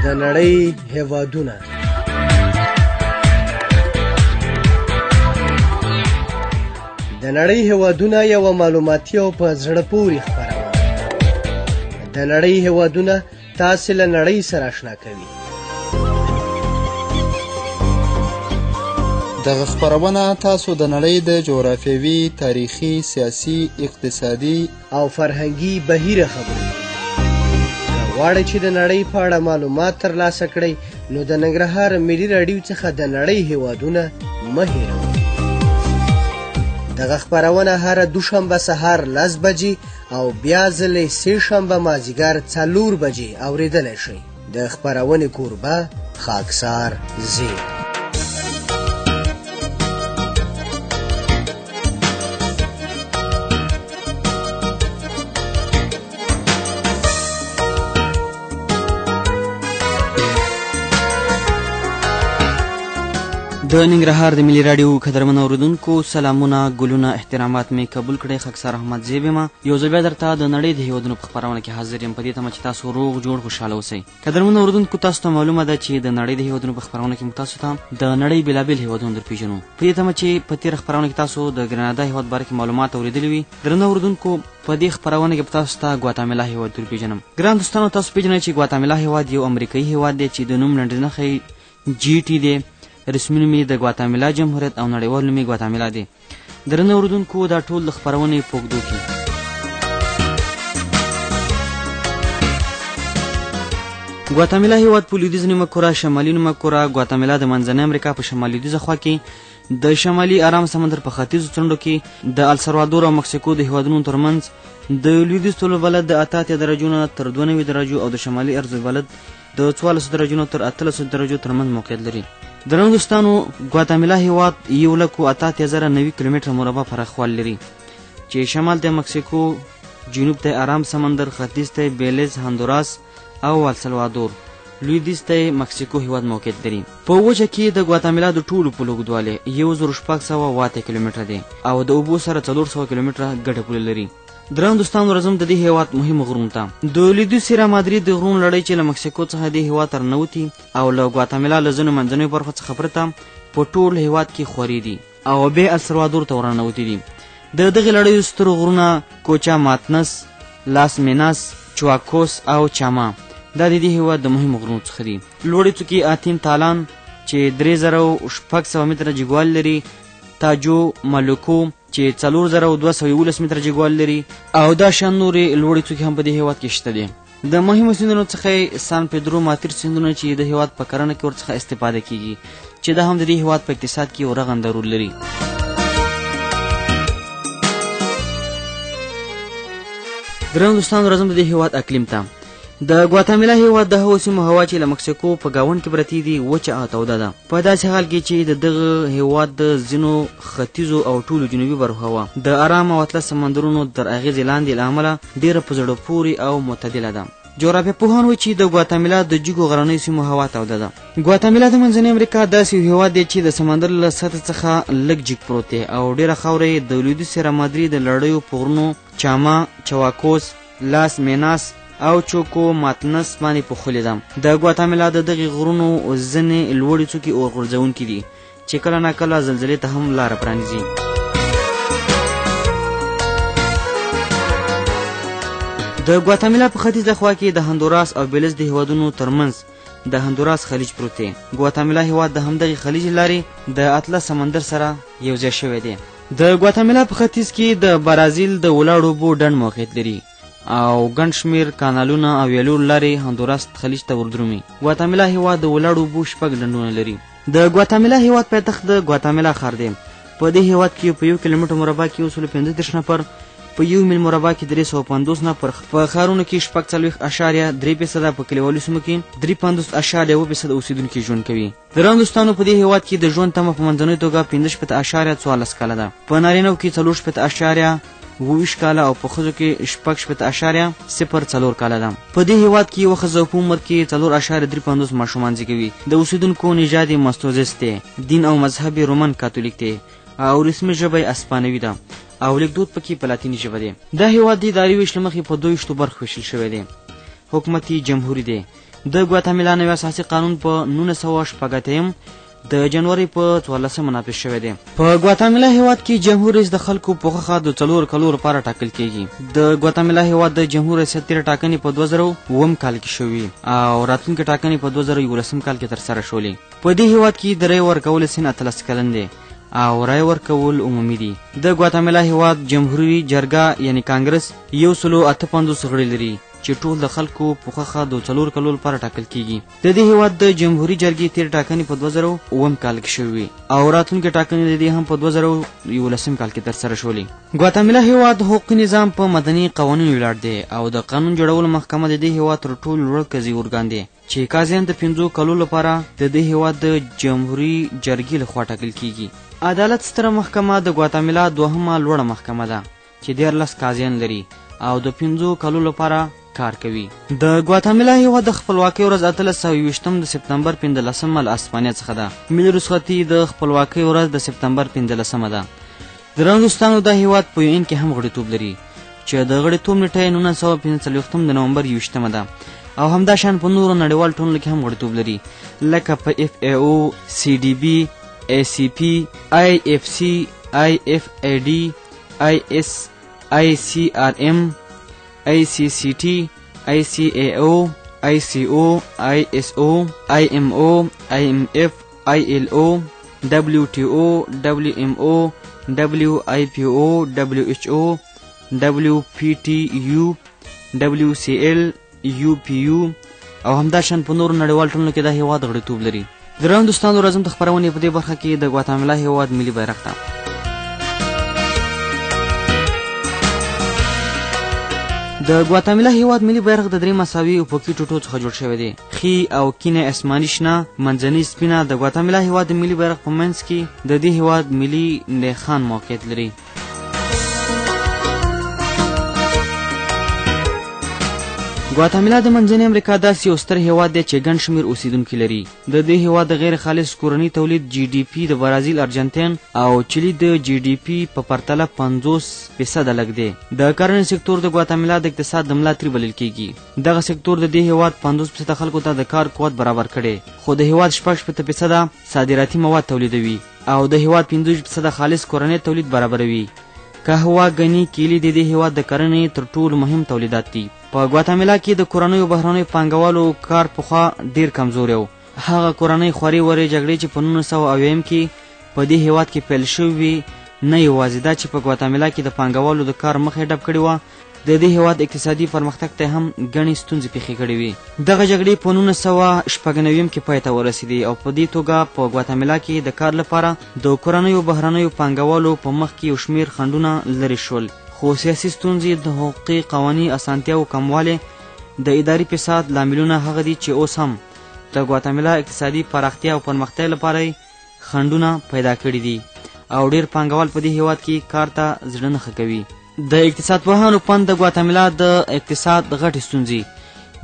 د نړۍ هیوادونه. د نړۍ هیوادونه یوه معلوماتي او په زړه پورې خپرونه. د نړۍ هیوادونه تاسې له نړۍ سره اشنا کوي. دغه خپرونه تاسو د نړۍ د جغرافیوي، تاریخي، سیاسي، اقتصادي او فرهنګي بهیره خبرې کوي. غواړئ چې د نړۍ په اړه معلومات ترلاسه کړئ نو د ننګرهار ملي راډیو څخه د نړۍ هیوادونه مه هېروئ. دغه خپرونه هره دوشنبه سهار 10 بجې او بیا ځلې سې شنبه مازدیګر 4 بجې اورېدلی شئ. د خپرونې کوربه خاکسار زی. د ننګرهار د ملي راډیو قدرمن اوریدونکو سلامونه، ګلونه، احترامات مې قبول کړئ. خاکسار احمد زیب یم. یو ځل بیا درته د نړۍ د هیوادونو په خپرونه کې حاضر یم په دې تمه چې تاسو روغ جوړ خوشحاله اوسئ. قدرمن اوریدونکو، تاسو ته معلومه ده چې د نړۍ د هیوادونو په خپرونه کې موږ تاسو ته د نړۍ بېلابېل هیوادونه درپېژنو. په دې تمه چې په تېره خپرونه کې تاسو د ګرانادا هیواد باره کې معلومات اورېدلي وي. درنه اوریدونکو، په دې خپرونه کې تاسو ته ګواتاملا هیواد درپېژنم. ګران دوستانو، تاسو پېژنئ چې ګواتاملا هیواد یو امریکایي هیواد دی چې د نوم لنډنښی GT دی. رسمي نوم یې د ګواتاملا جمهوریت او نړیوال نوم یې ګواتاملا دی. درنه اوریدونکو، دا ټول د خپرونې په اوږدو کې ګواتاملا هیواد په لویدیځ نیمه کره، شمالي نیمه کره، ګواتاملا د منځنۍ امریکا په شمال لویدیځه خوا کې، د شمالي ارام سمندر په ختیځو څنډو کې، د السلوادور او مکسیکو د هیوادونو ترمنځ، د لویدیځ طول البلد د 88 درجو نه تر 92 درجو او د شمالي عرض البلد د 14 درجو نه تر 18 درجو ترمنځ موقعیت لري. درنو دوستانو، ګواتاملا هیواد 1,88,090 کیلومتره مربع پراخوالی لري چې شمال ته مکسیکو، جنوب ته ارام سمندر، ختیځ ته بیلیز، هندوراس او السلوادور، لویدیځ ته مکسیکو هیواد موقعیت لري. په وچه کې د ګواتاملا د ټولو پولو اوږدوالی 1,608 کیلومتره دی او د اوبو سره 400 کیلومتره ګډه پوله لري. درنو دوستانو، راځم د دې هیواد مهمو غرونو ته. د لویدیځ سیرا مادرید د غرونو لړۍ چې له مکسیکو څخه دې هیواد تر ننوتي او له ګواتاملا له ځینو منځنیو برخو څخه پرته په ټول هیواد کې خورې دي او بیا السلوادور ته ورننوتي دي. د دغې لړیو سترو غرونه کوچا ماتنس، لاس میناس، چواکوس او چاما دا د دې هیواد د مهمو غرونو څخه دي. لوړې څوکې آتین تالان چې 3,600 متره جګوال لري، تاجو ملوکو چې 4,211 متره جګوال لري او دا شان نورې لوړې څوکې هم په دې هیواد کې شته دي. د مهمو سیندونو څخه سان پیدرو ماتیر سیندونه چې د هیواد په کرنه کې ورڅخه استفاده کیږي چې دا هم د دې هیواد په اقتصاد کې یو رغنده رول لري. درنو دوستانو، راځم د دې هیواد اقلیم ته. د ګواتاملا هیواد د هغو سیمو هوا چې له مکسیکو په ګاونډ کې پرتې دي وچه او توده ده. په داسې حال کې چې د دغه هیواد د ځینو ختیځو او ټولو جنوبي برخو هوا د ارام او اطلس سمندرونو تر اغېزې لاندې له امله ډېره په زړه پورې او معتدله ده. جغرافیه پوهان وایي چې د ګواتاملا د جګو غرنیو سیمو هوا توده ده. ګواتاملا د منځنۍ امریکا داسې یو هیواد دی چې د سمندر له سطح څخه لږ جګ پروت دی او ډېره خاوره یې د لویدیځ سیرا مادرید د لړیو په غرونو چاما، چواکوس، لاس میناس او چوکو ماتنس باندې پوښلې ده. د ګواتاملا د دغې غرونو ځینې لوړې څوکې اورغورځونکي دي چې کله ناکله زلزلې ته هم لاره پرانیزي. د ګواتاملا په ختیځه خوا کې د هندوراس او بیلیز د هیوادونو ترمنځ د هندوراس خلیج پروت دی. ګواتاملا هیواد د همدغې خلیج لارې د اطلس سمندر سره یوځای شوی دی. د ګواتاملا په ختیځ کې د برازیل د ولاړو اوبو ډنډ موقعیت لري او ګڼ شمېر کانالونه او ویلور لارې هندوراس خلیج ته وردرومي. ګواتاملا هیواد د ولاړو اوبو 6 ډنډونه لري. د ګواتاملا هیواد پایتخت د ګواتاملا ښار دی. په دې هیواد کې په 1 کیلومتر مربع کې 135 نفر، په 1 میل مربع کې 350 نفر، په ښارونو کې 40.3%، په کلیوالو سیمو کې 53.1% اوسیدونکي ژوند کوي. درنو دوستانو، په دې هیواد کې د ژوند تمه په منځنۍ توګه 15.14 کاله ده. په نارینه‌و کې 4.22 کاله او په ښځو کې 6.04 کاله ده. په دې هیواد کې یوه ښځه په عمر کې 4.35 ماشومان زیږوي. د اوسیدونکو نژاد یې مستوزیس دی، دین او مذهب یې رومن کاتولیک دی او رسمي ژبه یې اسپانوي ده او لیکدود پکې په لاتیني ژبه دی. دا هیواد د اداري ویش له مخې په 22 برخو ویشل شوی دی. حکومتي جمهوري دی. د ګواتیمالا نوی اساسي قانون په 1980 د جنوري په 14 نافذ شوی دی. په ګواتیمالا هیواد کې جمهور رئیس د خلکو په خوښه د 4 کلو لپاره ټاکل کیږي. د ګواتیمالا هیواد د جمهور ریاست تیر ټاکنې په 2009 کال کې شوې او راتلونکي ټاکنې په 2011 کال کې ترسره شولې. په دې هیواد کې د رای ورکولو سن 13 کلن دی او رای ورکول عمومي دي. د ګواتیمالا هیواد جمهوریت جرګه یعنی کانګرس 158 غړي لري چې ټول د خلکو په خوښه د 4 کلو لپاره ټاکل کیږي. د دې هیواد د جمهوریت جرګې تیر ټاکنې په 2009 کال کې شوې او راتلونکي ټاکنې د دې هم په 2011 کال کې ترسره شولې. ګواتیمالا هیواد حقوقي نظام په مدني قوانینو ولاړ دی او د قانون جوړولو محکمه د دې هیواد تر ټولو لوړ قضایي ارګان دی چې قاضیان د 5 کلو لپاره د دې هیواد د جمهوریت جرګې لخوا ټاکل کیږي. عدالت ستره محکمه د ګواتیمالا دوهمه لوړه محکمه ده چې 14 قاضیان لري او د 5 کلو لپاره کار کوي. د ګواتیمالا هیواد د خپلواکۍ ورځ 1820 د سپتمبر 15 له اسپانیا څخه ده. ملي رخصتي د خپلواکۍ ورځ د سپتمبر 15 ده. د رنګستانو د هیواد په UN کې هم غړیتوب لري چې د غړیتوب نیټه 1945 د نومبر 20 ده او همدا شان په نورو نړیوال ټولنو کې هم غړیتوب لري لکه په FAO، CDB، ACP، IFC، IFAD، IS، ICRM، ICCT، ICAO، ICO، ISO، IMO، IMF، ILO، WTO، WMO، WIPO، WHO، WPTU، WCL، UPU او همدا شان په نورو نړیوال ټولنو کې د هیواد غړیتوب لري. د هندوستان ورځم د خپرونې په دې برخه کې د ګواتیمالا هیواد ملي بیرغ ته د ګواتیمالا هیواد ملي بیرغ د 3 مساوي افقي ټوټو څخه جوړ شوی دی. خي او کینه اسماني شنه منځنۍ سپینه. د ګواتیمالا هیواد د ملي بیرغ په منځ کې د دې هیواد ملي نښان موقعیت لري. ګواتیمالا د منځنۍ امریکا داسې یو ستر هیواد دی چې ګڼ شمېر اوسیدونکي لري. د دې هیواد د غیر خالص کورني تولید GDP د برازیل، ارجنټاین او چیلي د GDP په پرتله 50% لږ دی. د کرنې سکتور د ګواتیمالا د اقتصاد د ملا تیر بلل کیږي. دغه سکتور د دې هیواد 50% خلکو ته د کار قوت برابر کړي خو د هیواد 60% صادراتي مواد تولیدوي او د هیواد 15% خالص کورني تولید برابروي. قهوه، غني، کیلي د دې هیواد د کرنې تر ټولو مهم تولیدات دي. په ګواتیمالا کې د کورنیو بهرنیو پانګوالو کار پخوا ډیر کمزوری و. هغه کورنۍ خوري ورې جګړې چې په 1990 کې په دې هیواد کې پیل شوې نه یوازې دا چې په ګواتیمالا کې د پانګوالو د کار مخه ډب کړې وه، د دې هیواد اقتصادي پرمختګ ته هم ګڼې ستونزې پیښې کړې وې. دغه جګړې په 1996 کې پای ته ورسېدې او په دې توګه په ګواتیمالا کې د کار لپاره د کورنیو بهرنیو پانګوالو په مخ کې یو شمېر خنډونه لرې شول. خو سیاسي ستونزې، د حقوقي قوانین اسانتیاو کموالی، د اداري فساد لاملونه هغه دي چې اوس هم د ګواتیمالا اقتصادي پراختیا او پرمختیا لپاره خنډونه پیدا کړي دي او ډیر پانګوال په دې هیواد کې کار ته زړه نه ښه کوي. د اقتصاد پوهانو پند د ګواتیمالا د اقتصاد غټې ستونزې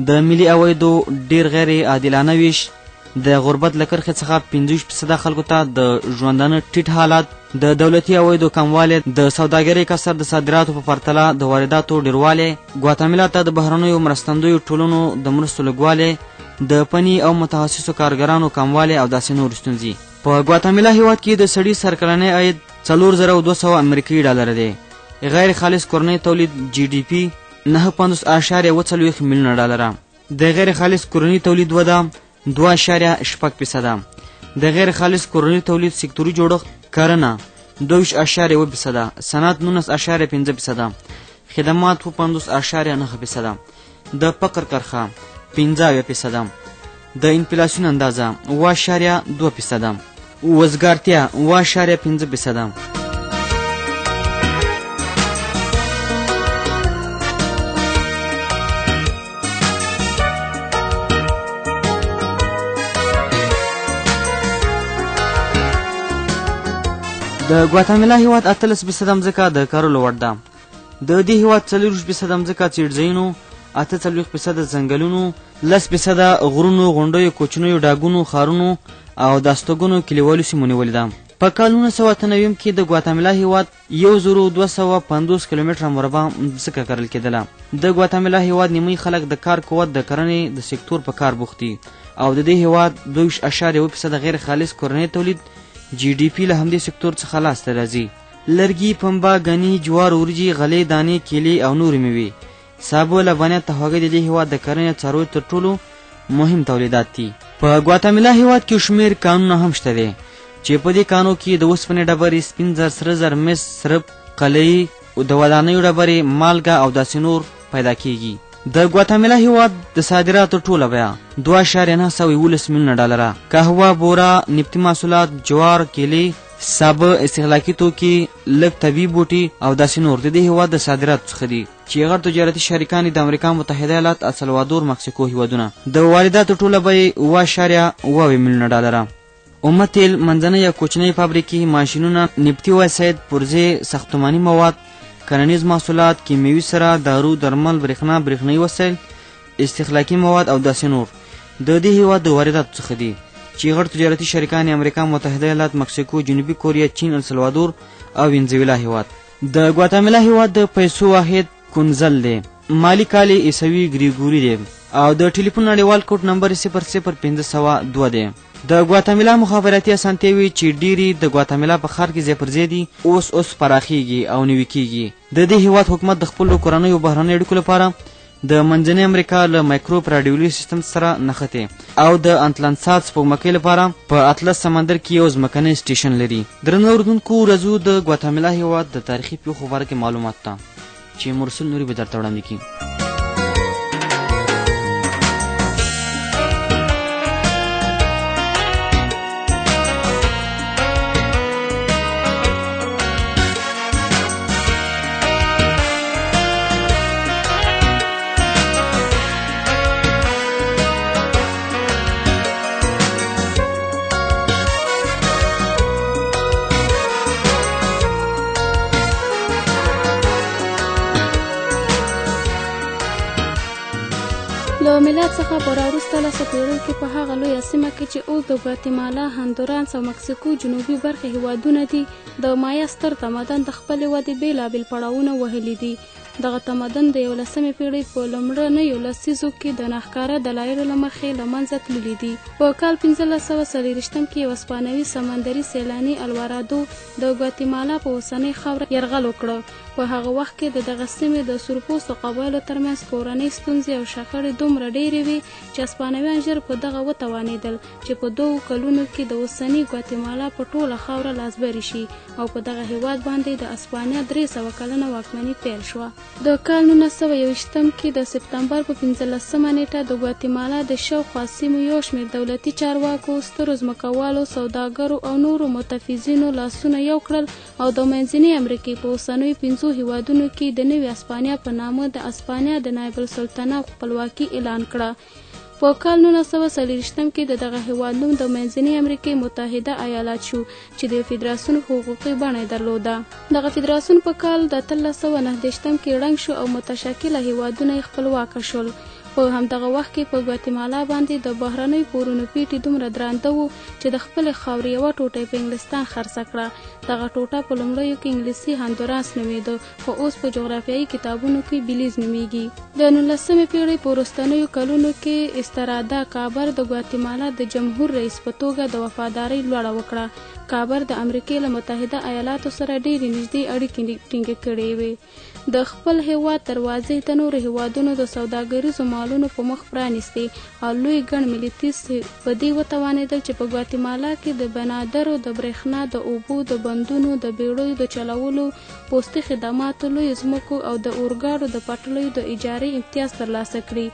د ملي عوایدو ډیر غیر عادلانه ویش، د غربت له کرښې څخه 50% خلکو ته د ژوندانه ټیټ حالات، د دولتي عوایدو کموالی، د سوداګرۍ کسر د صادراتو په پرتله د وارداتو ډیروالی، ګواتیمالا ته د بهرنیو مرستندویو ټولنو د مرستو لږوالی، د فني او متخصصو کارګرانو کموالی او داسې نور ستونزې. په ګواتیمالا هیواد کې د سړي سر کلنی عاید 4200 امریکایي ډالر دی. غیر خالص کورنی تولید GDP 9.4 میلیونه ډالره. د غیر خالص کورنی تولید وده 2.8%. د غیر خالص کورنی تولید سکتوري جوړښت کرنه 2.1%، صنعت 19.5%، خدمات 15.9%، د فقر کرښه 15%، د انفلاسیون اندازه 2.2%، وزګارتیا 2.5%. د ګواتیمالا هیواد 18% ځمکه د کرلو وړ ده. د دې هیواد 40% ځمکه څیړځایونو، 48% ځنګلونو، 10% غرونو، غونډیو، کوچنیو ډاګونو، ښارونو او د استوګنو کلیوالو سیمو نیولې ده. په کال 1998 کې د ګواتیمالا هیواد 1250 کیلومتره مربع ځمکه کرل کېدله. د ګواتیمالا هیواد نیمایي خلک د کار قوت د کرنې د سکتور په کار بوخت دي او د دې هیواد 2.1% غیر خالص کورنی تولید GDP له همدې سکتور څخه لاسته راځي. لرګي، پنبه، ګني، جوار، ورجې، غلې، دانې، کیلې او نورې میوې، سابه، لبنیات او هګۍ د دې هیواد د کرنې څارویو تر ټولو مهم تولیدات دي. په ګواتیمالا هیواد کې شمیر کانونه هم شته دي چې په دې کانو کې د اوسپنې ډبرې، سپین زر، سره زر، مس، سرب، قلعې، د ودانیو ډبرې، مالګه او داسې نور پیدا کیږي. د ګواتیمالا هیواد د صادراتو ټوله بیه 2.911 میلیونه ډالره. قهوه، بوره، نفتي محصولات، جوار، کیلې، سابه، استهلاکي توکي، لږ طبیعي بوټي او داسې نور د دې هیواد د صادراتو څخه دي چې غټ تجارتي شریکان د امریکا متحده ایالات، السلوادور، مکسیکو هیوادونه. د وارداتو ټوله بیه 7.9 میلیونه ډالره. اومه تیل، منځنۍ یا کوچنۍ فابریکې، ماشینونه، نفتي وسایط، پرزې، ساختماني مواد، کرنیز محصولات، کیمیاوي سره، دارو، درمل، برېښنا، برېښنایي وسایل، استهلاکي مواد او داسې نور د دې هیواد د وارداتو څخه دي چې غټ تجارتي شریکان امریکا متحده ایالات، مکسیکو، جنوبي کوریا، چین، السلوادور او وینزویلا هیواد. د ګواتیمالا هیواد د پیسو واحد کنزل دی. مالی کال عیسوي ګریګوري دی او د ټلیفون نړیوال کوډ نمبر 00502 دی. د ګواتیمالا مخابراتي اسانتیاوي چې ډیری د ګواتیمالا په ښار کې ځای پر ځای دي اوس پراخیږي او نوي کیږي. د دې هیواد حکومت د خپلو کورنیو او بهرنیو اړیکو لپاره د منځنۍ امریکا له مایکروب راډیولي سیستم سره نښتي او د انتلانسات سپوږمکۍ لپاره په اطلس سمندر کې یو ځمکنی سټیشن لري. درنو اورېدونکو، راځو د ګواتیمالا هیواد د تاریخي پیښو په باره کې معلومات ته چې مرسل نوري به درته وړاندې کړي. له میلاد څخه په راوروسته لسو پیړیو کې په هغه لویه سیمه کې چې اوس د ګواتیمالا، هندورانس او مکسیکو جنوبي برخې هیوادونه دي، د مایا ستر تمدن د خپلې ودې بېلابېل پړاوونه وهلي دي. دغه تمدن د 11مې پیړۍ په لومړنیو لسیزو کې د ناښکاره دلایلو له مخې له منځه تللي دي. په کال 1540 کې یو اسپانوي سمندري سیلاني الوارادو د ګواتیمالا په اوسنۍ خاوره یرغل وکړ. په هغه وخت کې د دغه سیمې د سورپوستو قبایلو ترمنځ کورنۍ ستونزې او شخړې دومره ډېرې وې چې اسپانویان ژر په دغه وتوانېدل چې په 2 کلونو کې د اوسنۍ ګواتیمالا په ټوله خاوره لاسبري شي او په دغه هیواد باندې د اسپانیا 300 کلنه واکمني پیل شوه. د کال 1920 کې د سپتمبر په 15مه نیټه د ګواتیمالا د شاوخوا سیمو یو شمېر دولتي چارواکو، سترو ځمکوالو، سوداګرو او نورو متفیزینو لاسونه یو کړل او د منځنۍ امریکې په اوسنیو 5 هیوادونو کې د نوې اسپانیا په نامه د اسپانیا د نایب السلطنه خپلواکي اعلان کړه. په کال 1940 کې دغه هیواد نوم د منځنۍ امریکې متحده ایالات شو چې د فدراسیون حقوقي بڼه درلوده. دغه فدراسیون په کال 1399 کې ړنګ شو او متشکله هیوادونه یې خپلواک شول. په همدغه وخت کې په ګواتیمالا باندې د بهرنۍ پورونو پیټي دومره درانده وو چې د خپلې خاورې یوه ټوټه په انګلستان خرڅه کړه. دغه ټوټه په لومړیو کې انګلیسي هندورانس نومېده، خو اوس په جغرافیایي کتابونو کې بیلیز نومېږي. د 19مې پیړۍ په وروستنیو کلونو کې استرادا کابر د ګواتیمالا د جمهور رئیس په توګه د وفادارۍ لوړه وکړه. کابر د امریکې له متحده ایالاتو سره ډېرې نږدې اړیکې ټینګې کړې وې. د خپل هیواد دروازې د نورو هیوادونو د سوداګریزو مالونو په مخ پرانیستې او لوی ګڼ ملتیز په دې وتوانېدل چې په ګواتیمالا کې د بنادرو، د برېښنا، د اوبو، د بندونو، د بیړیو د چلولو، پوستي خدماتو، لوی ځمکو او د اورګاډو د پټلیو د اجارې امتیاز ترلاسه کړي.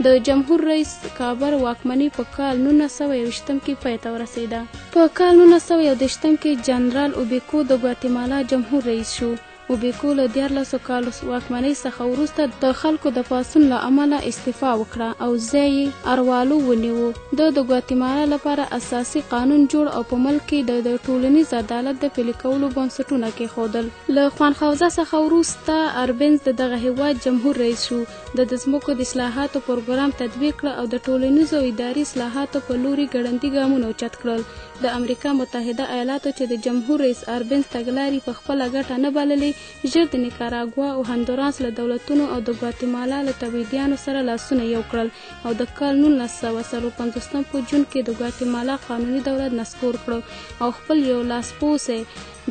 د جمهور رئیس کابر واکمني په کال 1920 کې پای ته ورسېده. په کال 1921 کې جنرال اوبیکو د ګواتیمالا جمهور رئیس شو. اوبیکو له 14 کالو واکمنۍ څخه وروسته د خلکو د پاڅون له امله استعفا وکړه او ځای یې اروالو ونیو. د ګواتیمالا لپاره اساسي قانون جوړ او په ملک کې د ټولنیز عدالت د پلي کولو بنسټونه کېښودل. له خوانخوزه څخه وروسته اربنز دغه هیواد جمهور رئیس شو. د ځمکو د اصلاحاتو پروګرام تطبیق کړ او د ټولنیزو اداري اصلاحاتو په لوري ګړندي ګامونه اوچت کړل. د امریکا متحده ایالاتو چې د جمهور رئیس اربنز تګلارې په خپله ګټه نه بللې، ژر د نیکاراګوا او هندورانس له دولتونو او د ګواتیمالا له تبعیدیانو سره لاسونه یو کړل او د کال 1954 په جون کې د ګواتیمالا قانوني دولت نسکور کړ او خپل یو لاسپوڅی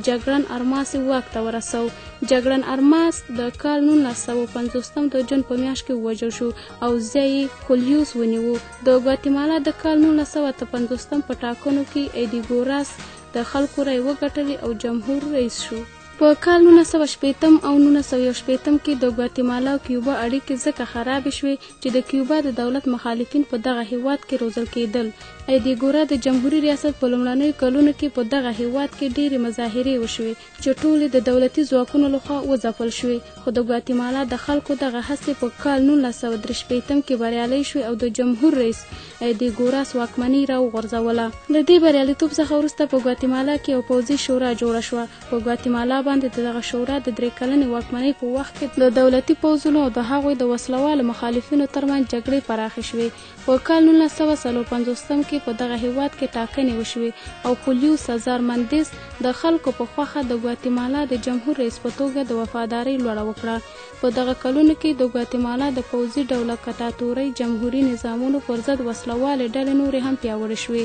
جګړن ارماس واک ته ورسو. جګړن ارماس د کال 1950 د جون په میاشت کې ووژل شو او ځای کولیوس ونیو. د ګواتیمالا د کال 1950 په ټاکنو کې ایډیګوراس د خلکو رای وګټلې او جمهور رئیس شو. په کال 1960 او 1961 کې د ګواتیمالا او کیوبا اړیکې ځکه خرابې شوې چې د کیوبا د دولت مخالفین په دغه هیواد کې روزل کېدل. ایډیګورا د جمهوریت ریاست په لومړنیو کلونو کې په دغه هیواد کې ډېرې مظاهرې وشوې چې ټولې د دولتي ځواکونو لخوا وځپل شوې، خو د ګواتیمالا د خلکو دغه هڅې په کال 1963 کې بریالۍ شوې او د جمهور رئیس ایډیګوراس واکمني راوغورځوله. له دې بریالیتوب څخه وروسته په ګواتیمالا کې یو پوځي شورا جوړه شوه. په ګواتیمالا باندې دغه شورا د 3 کلنې واکمنۍ په وخت کې د دولتي پوځونو او د هغوی د وسلوالو مخالفینو ترمنځ جګړې پراخې شوې. په کال 1954 کې په دغه هیواد کې ټاکنې وشوې او خولیو سزار مندس د خلکو په خوښه د ګواتیمالا د جمهور رئیس په توګه د وفادارۍ لوړه وکړه. په دغه کلونو کې د ګواتیمالا د پوځي ډوله کټاتورۍ جمهوري نظامونو پر ضد وسلوالې ډلې نورې هم پیاوړې شوې.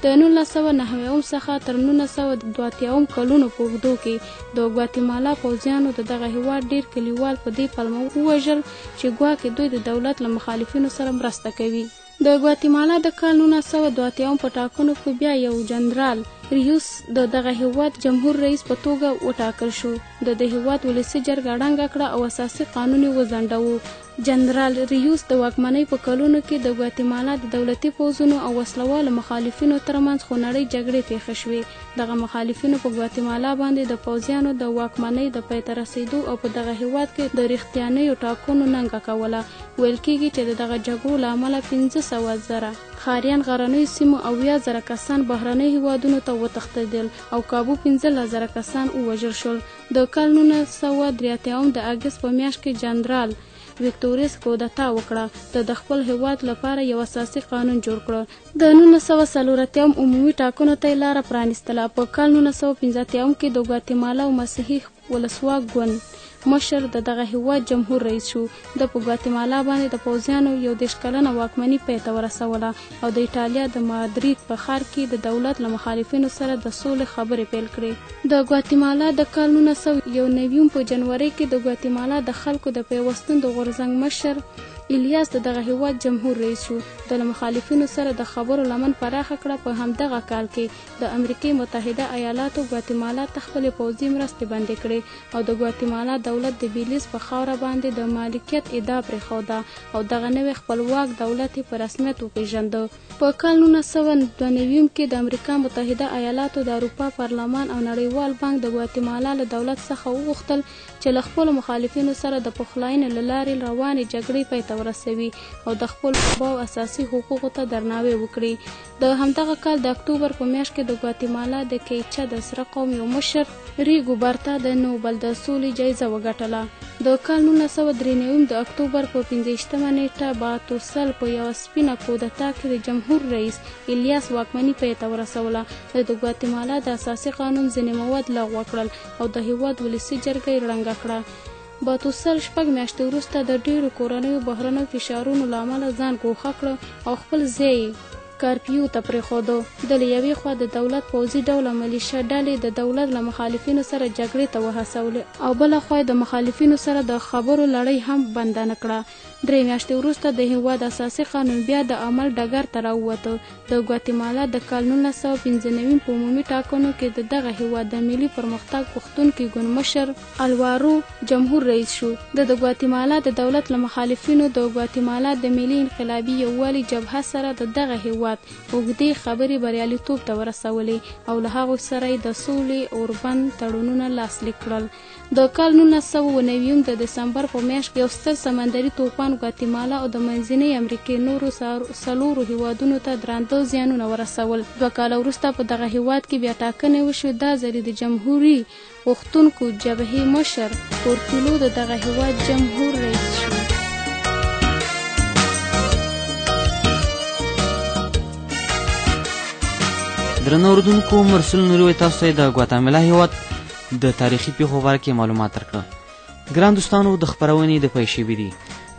د 1990 څخه تر 1982 کلونو په اوږدو کې د ګواتیمالا پوځیانو د دغه هیواد ډیر کلیوال په دې پلمه ووژل چې ګواکې دوی د دولت له مخالفینو سره مرسته کوي. د ګواتیمالا د کال 1982 په ټاکنو کې بیا یو جنرال ریوس د دغه هیواد جمهور رئیس په توګه وټاکل شو. د هیواد ولسي جرګه ړنګه کړه او اساسي قانون یې وځنډاوه. جنرال ریوس د واکمنۍ په کلونو کې د ګواتیمالا د دولتي پوځونو او وسلوالو مخالفینو ترمنځ خونړۍ جګړې پیښې شوې. دغه مخالفینو په ګواتیمالا باندې د پوځیانو د واکمنۍ د پای ته رسېدو او په دغه هیواد کې د رښتیانیو ټاکنو ننګه کوله. ویل کېږي چې د دغه جګړو له امله 500,000 ښاریان غرنیو سیمو او 10,000 کسان بهرنیو هیوادونو ته وتښتېدل او کابو 15,000 کسان ووژل شول. د کال 1983 د اګست په میاشت کې جنرال ویکټوریس کودتا وکړه. د خپل هیواد لپاره یو اساسي قانون جوړ کړ. د 1940 عمومي ټاکنو ته لاره پرانیستله. په کال 1985 کې د ګواتیمالا مسیحي ولسواک ګوند مشر د دغه هیواد جمهور رئیس شو. د په ګواتیمالا باندې د پوځیانو 21 کلنه واکمني پای ته ورسوله او د ایټالیا د مادرید په ښار کې د دولت له مخالفینو سره د سولې خبرې پیل کړې. د ګواتیمالا د کال 1991 په جنوري کې د ګواتیمالا د خلکو د پیوستون د غورځنګ مشر الیاس د دغه هیواد جمهور رئیس شو. د مخالفینو سره د خبرو لمن پراخه کړه. په همدغه کال کې د امریکای متحده ایالاتو ګواتیمالا ته خپلې پوځي مرستې بندې کړې او د ګواتیمالا دولت د بیلیز په خاوره باندې د مالکیت ادعا پرېښوده او دغه نوی خپلواک دولت په رسمیت وپېژنده. په کال 1992 کې د امریکا متحده ایالاتو د اروپا پارلمان او نړیوال بانک د ګواتیمالا له دولت څخه وغوښتل چې له خپلو مخالفینو سره د پخلاینې له لارې روانې جګړې پای ته ورسوي او د خپل او اساسي حقوقو ته درناوی وکړي. د همدغه کال د اکتوبر په میاشت کې د ګواتیمالا د کیچا د سره قوم یو مشر ریګو بارتا د نوبل د سولې جایزه وګټله. د کال 1993 د اکتوبر په 15مه نیټه باتوسل په یو سپینه کودتا کې د جمهور رئیس الیاس واکمني پای ته ورسوله. د ګواتیمالا د اساسي قانون ځینې مواد لغوه کړل او د هیواد ولسي جرګه یې ړنګه کړه. باتوسل 6 میاشتې وروسته د ډیرو کورنیو بهرنیو فشارونو له امله ځان ګوښه کړ او خپل ځای کارپیو ته پرېښوده. د یوې خوا د دولت پوځي ډوله ملیشه ډلې د دولت له مخالفینو سره جګړې ته وهڅولې او بله خوا د مخالفینو سره د خبرو لړۍ هم بنده نه کړه. 3 میاشتې وروسته د هیواد اساسي قانون بیا د عمل ډګر ته راووته. د ګواتیمالا د کال 1995 په عمومي ټاکنو کې د دغه هیواد د ملي پرمختګ غوښتونکي ګوند مشر الوارو جمهور رئیس شو. د ګواتیمالا د دولت له مخالفینو د ګواتیمالا د ملي انقلابي یووالي جبهه سره د دغه هیواد اوږدې خبرې بریالیتوب ته ورسولې او له هغوی سره یې د سولې اوربند تړونونه لاسلیک کړل. د کال 1990 د دسمبر په میاشت کې یو ستر سمندري طوفان ګواتیمالا او د منځنۍ امریکې نورو 4 هیوادونو ته درانده زیانونه ورسول. 2 کاله وروسته په دغه هیواد کې بیا ټاکنې وشوې. دا ځل د جمهوري غوښتونکو جبهې مشر پورتیلو د دغه هیواد جمهور رئیس شو. درنو اورېدونکو مرسل نوري تاسو ته د ګواتیمالا هیواد د تاریخي پیښو په اړه کې معلومات درکړه. ګران دوستانو د خپرونې د پیل شوي دي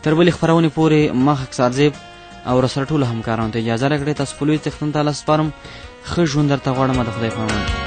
تر بلې خپرونې پورې ما خاکسار زیب او رسره ټولو همکارانو ته اجازه راکړئ. تاسو په لوی څښتن تعالی سپارم. ښه ژوند درته غواړم. د خدای په امان.